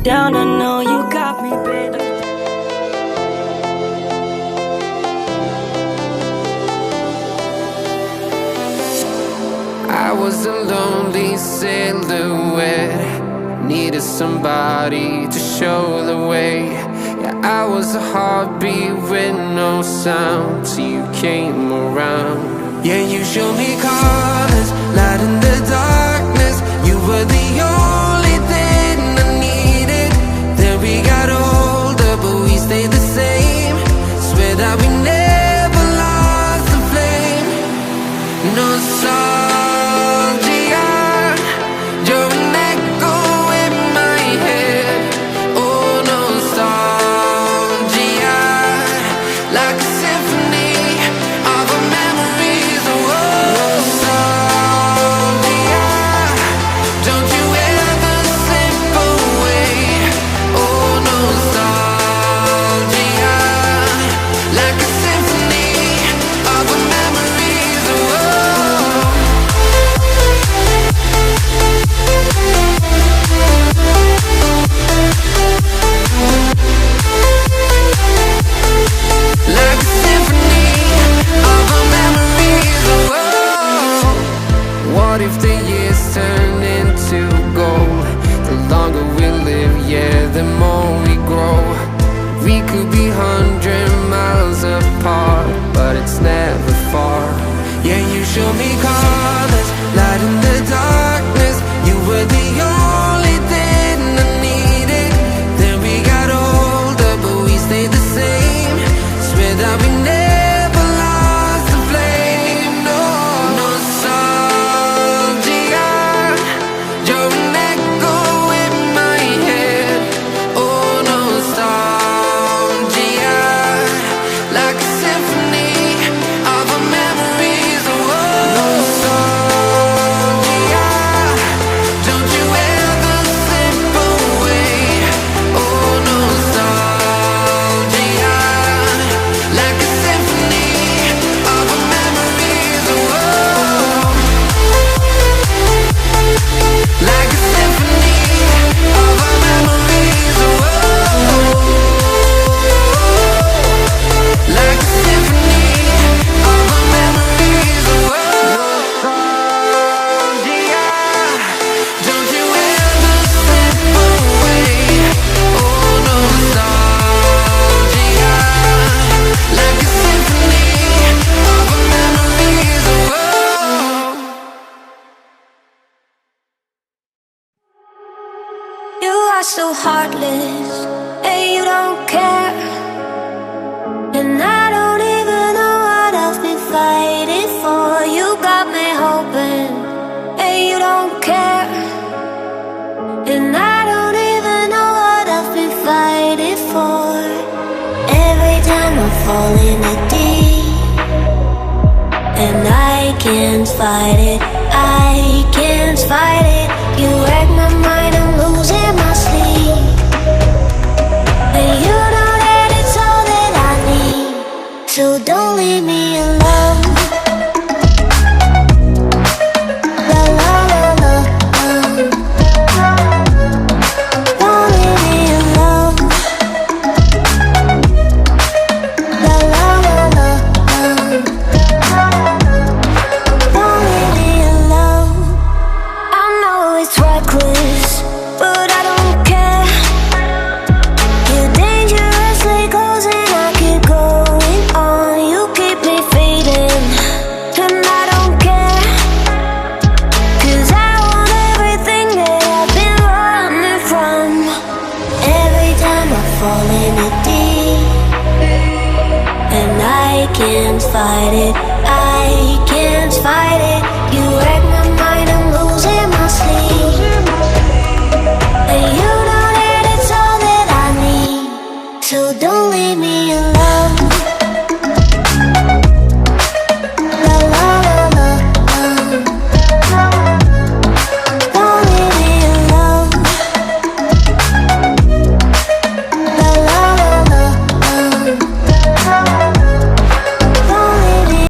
down, I know you got me, baby. I was a lonely silhouette, needed somebody to show the way. Yeah, I was a heartbeat with no sound till you came around. Yeah, you showed me colors, light in the darkness. You were the only thing I needed. Then we got older, but we stayed the same. Swear that we never lost the flame. Nostalgia, you're an echo in my head. Oh, nostalgia, like a symphony of our memories. Oh, nostalgia, don't you ever slip away. Oh, nostalgia, like a symphony of our memories. Oh, like a symphony of our memories. Oh, what if the years turn into gold? The longer we live, yeah, the more we grow. We could be 100 miles apart, but it's never far. Yeah, you show me colors, light in the darkness. You were the only thing I needed. Then we got older, but we stayed the same. Swear that we never lost the flame. No, nostalgia, you're an echo in my head. Oh, nostalgia, like a symphony of our memories. Oh, nostalgia, don't you ever slip away. Oh, nostalgia, like a symphony of our memories. Oh, like a symphony of our memories. Oh, like a symphony of our memories. Oh, nostalgia, don't you ever slip away. Oh, nostalgia, like a symphony of our memories. Oh, You are so heartless, and you don't care. And I don't even know what I've been fighting for. You got me hoping, and you don't care. And I don't even know what I've been fighting for. Every time I fall in the deep, and I can't fight it, I can't fight it. You wreck my mind, I'm losing my sleep. And you know that it's all that I need, so don't leave me alone. La la la la, don't leave me alone. La la la la, don't leave me alone. I know it's reckless, but I don't care. You're dangerously close and I keep going on. You keep me fading, and I don't care. 'Cause I want everything that I've been running from. Every time I fall in it deep, and I can't fight it, I can't fight it.